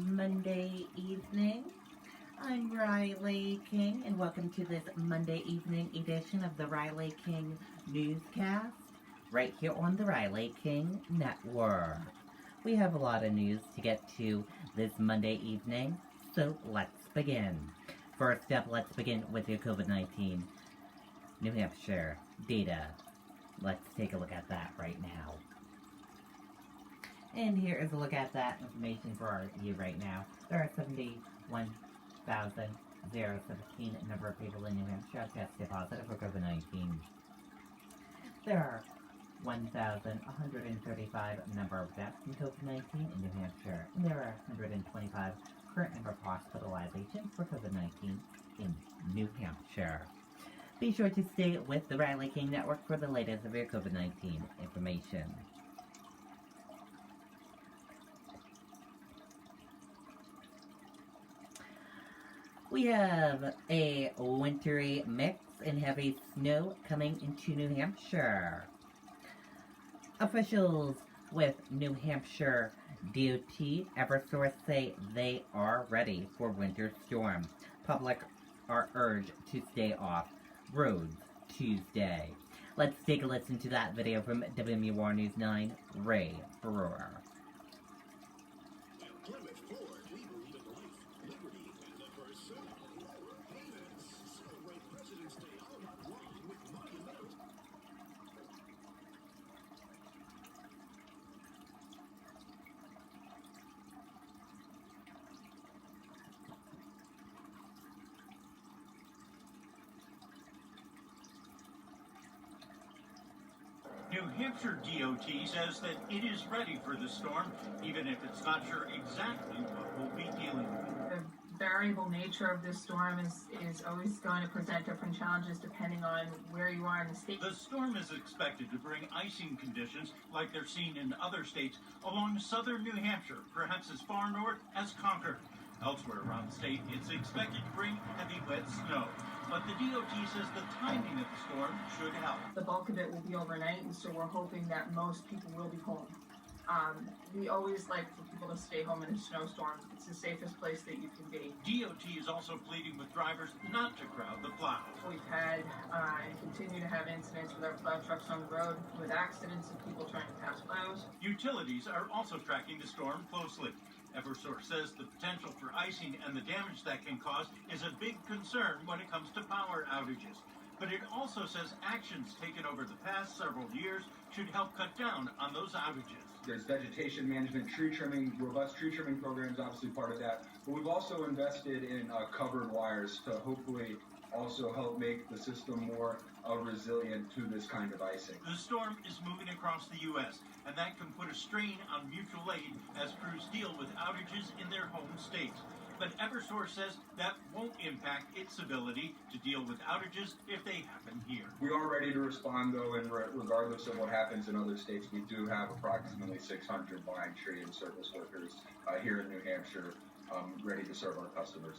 Monday evening. I'm Riley King, and welcome to this Monday evening edition of the Riley King Newscast, right here on the Riley King Network. We have a lot of news to get to this Monday evening, so let's begin. First up, let's begin with your COVID-19 New Hampshire data. Let's take a look at that right now. And here is a look at that information for you right now. There are 71,017 number of people in New Hampshire tested positive for COVID-19. There are 1,135 number of deaths from COVID-19 in New Hampshire. And there are 125 current number of hospitalizations for COVID-19 in New Hampshire. Be sure to stay with the Riley King Network for the latest of your COVID-19 information. We have a wintry mix and heavy snow coming into New Hampshire. Officials with New Hampshire DOT Eversource say they are ready for winter storm. Public are urged to stay off roads Tuesday. Let's take a listen to that video from WMUR News 9, Ray Brewer. New Hampshire DOT says that it is ready for the storm, even if it's not sure exactly what we'll be dealing with. The variable nature of this storm is always going to present different challenges depending on where you are in the state. The storm is expected to bring icing conditions like they're seen in other states along southern New Hampshire, perhaps as far north as Concord. Elsewhere around the state, it's expected to bring heavy wet snow. But the DOT says the timing of the storm should help. The bulk of it will be overnight, and so we're hoping that most people will be home. We always like for people to stay home in a snowstorm. It's the safest place that you can be. DOT is also pleading with drivers not to crowd the plows. We've had and continue to have incidents with our plow trucks on the road with accidents and people trying to pass plows. Utilities are also tracking the storm closely. Eversource says the potential for icing and the damage that can cause is a big concern when it comes to power outages. But it also says actions taken over the past several years should help cut down on those outages. There's vegetation management, tree trimming, robust tree trimming programs, obviously part of that. But we've also invested in covered wires to hopefully also help make the system more resilient to this kind of icing. The storm is moving across the U.S., and that can put a strain on mutual aid as crews deal with outages in their home states. But Eversource says that won't impact its ability to deal with outages if they happen here. We are ready to respond, though, and regardless of what happens in other states, we do have approximately 600 line, tree, and service workers here in New Hampshire ready to serve our customers.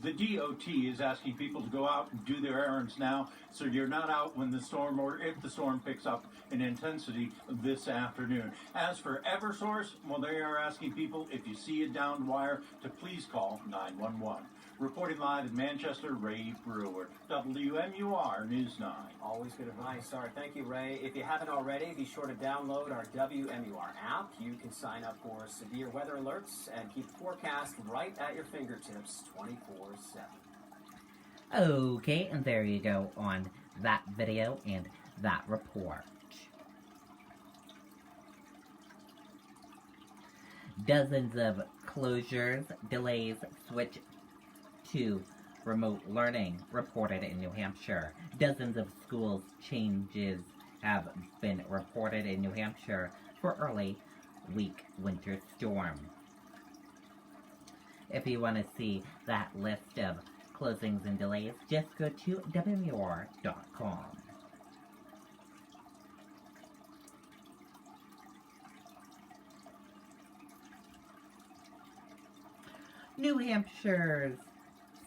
The DOT is asking people to go out and do their errands now so you're not out when the storm or if the storm picks up in intensity this afternoon. As for Eversource, well, they are asking people, if you see a downed wire, to please call 911. Reporting live in Manchester, Ray Brewer, WMUR News 9. Always good advice. All right, thank you, Ray. If you haven't already, be sure to download our WMUR app. You can sign up for severe weather alerts and keep the forecast right at your fingertips 24/7. Okay, and there you go on that video and that report. Dozens of closures, delays, switch to remote learning reported in New Hampshire. Dozens of schools changes have been reported in New Hampshire for early week winter storm. If you want to see that list of closings and delays, just go to WMUR.com. New Hampshire's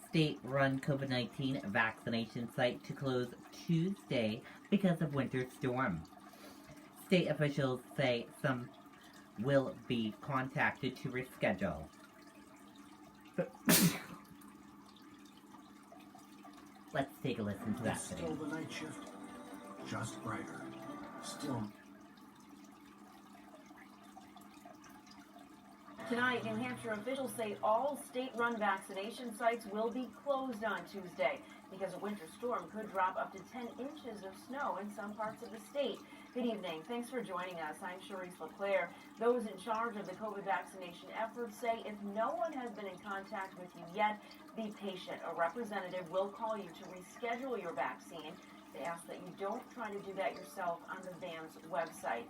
state-run COVID-19 vaccination site to close Tuesday because of winter storm. State officials say some will be contacted to reschedule. Let's take a listen to that Still video. the night shift, just brighter. Still. Tonight, New Hampshire officials say all state-run vaccination sites will be closed on Tuesday because a winter storm could drop up to 10 inches of snow in some parts of the state. Good evening. Thanks for joining us. I'm Charisse LeClaire. Those in charge of the COVID vaccination efforts say if no one has been in contact with you yet, be patient. A representative will call you to reschedule your vaccine. They ask that you don't try to do that yourself on the VAN's website.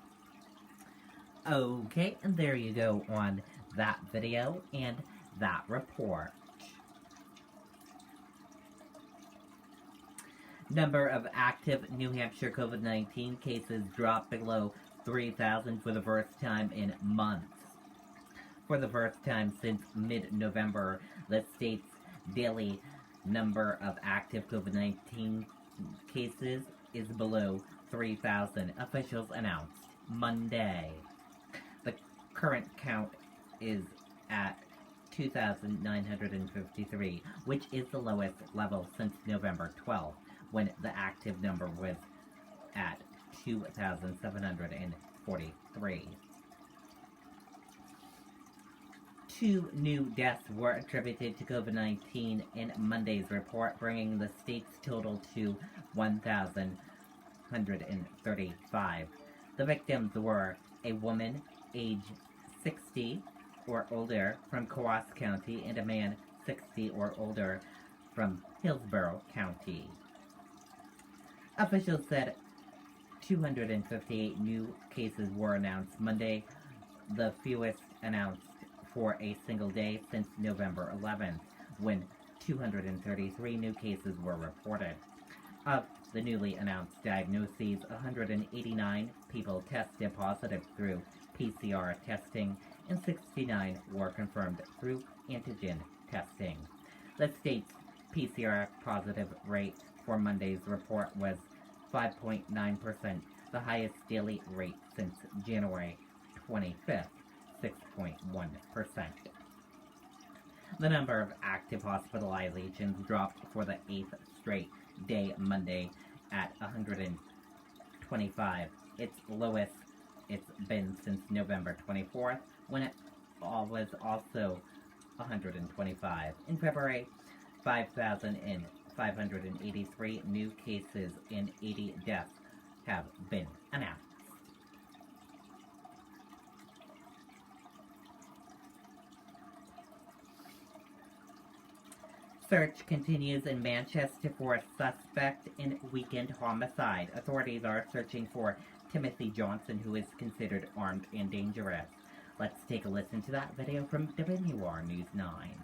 Okay, and there you go on that video and that report. Number of active New Hampshire COVID-19 cases dropped below 3,000 for the first time in months. For the first time since mid-November, the state's daily number of active COVID-19 cases is below 3,000, officials announced Monday. The current count is at 2,953, which is the lowest level since November 12th, when the active number was at 2,743. 2 new deaths were attributed to COVID-19 in Monday's report, bringing the state's total to 1,135. The victims were a woman aged 60 or older from Coos County and a man 60 or older from Hillsborough County. Officials said 258 new cases were announced Monday, the fewest announced for a single day since November 11th, when 233 new cases were reported. Of the newly announced diagnoses, 189 people tested positive through PCR testing, and 69 were confirmed through antigen testing. The state's PCR positive rate for Monday's report was 5.9%, the highest daily rate since January 25th, 6.1%. The number of active hospitalizations dropped for the 8th straight day Monday at 125, its lowest it's been since November 24th, when it was also 125. In February, 5,583 new cases and 80 deaths have been announced. Search continues in Manchester for a suspect in weekend homicide. Authorities are searching for Timothy Johnson, who is considered armed and dangerous. Let's take a listen to that video from WR News 9.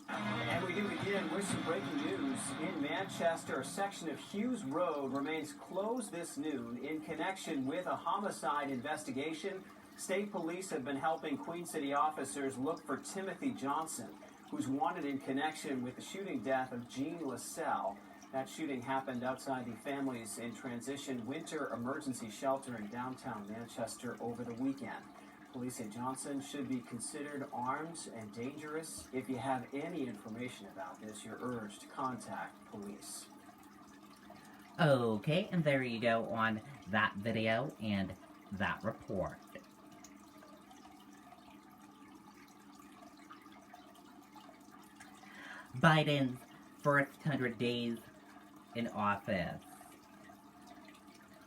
And we do begin with some breaking news. In Manchester, a section of Hughes Road remains closed this noon in connection with a homicide investigation. State police have been helping Queen City officers look for Timothy Johnson, who's wanted in connection with the shooting death of Jean Lascelle. That shooting happened outside the Families in Transition Winter Emergency Shelter in downtown Manchester over the weekend. Police say Johnson should be considered armed and dangerous. If you have any information about this, you're urged to contact police. Okay, and there you go on that video and that report. Biden's first 100 days in office.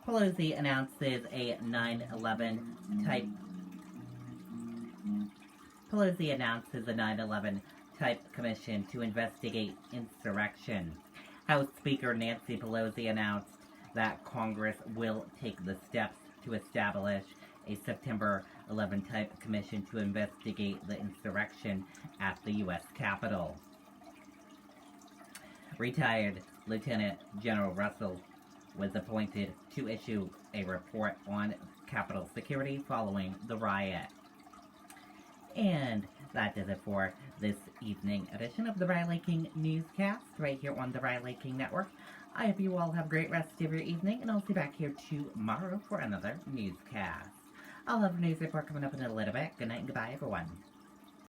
Pelosi announces a 9/11 type commission to investigate insurrection. House Speaker Nancy Pelosi announced that Congress will take the steps to establish a September 11 type commission to investigate the insurrection at the U.S. Capitol. Retired Lieutenant General Russell was appointed to issue a report on Capitol security following the riot. And that does it for this evening edition of the Riley King Newscast right here on the Riley King Network. I hope you all have a great rest of your evening, and I'll see you back here tomorrow for another newscast. I'll have a news report coming up in a little bit. Good night and goodbye, everyone.